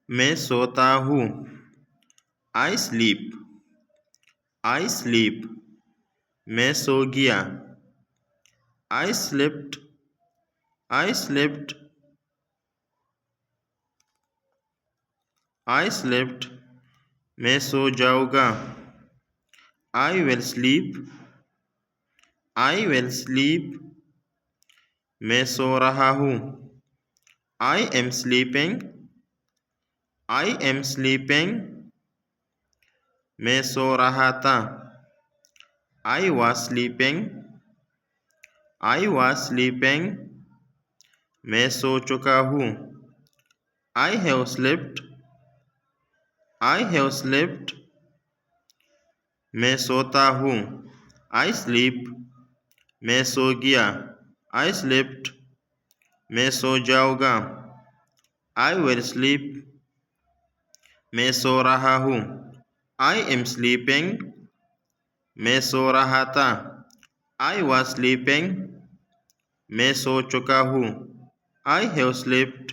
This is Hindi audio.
मैं सोता हूँ। I sleep. I sleep. मैं सो गया। आई स्लिप्ट। आई स्लिप्ट। आई स्लिप्ट। मैं सो जाऊँगा। I will sleep. I will sleep. मैं सो रहा हूँ। I am sleeping. I am sleeping. मैं सो रहा था। I was sleeping. I was sleeping. मैं सो चुका हूँ। I have slipped. I have slipped. मैं सोता हूँ। I sleep. मैं सो गया। आई स्लिप्ट। मैं सो जाऊँगा। I will sleep. मैं सो रहा हूँ। I am sleeping. मैं सो रहा था। I was sleeping. मैं सो चुका हूँ। I have स्लीप्ट।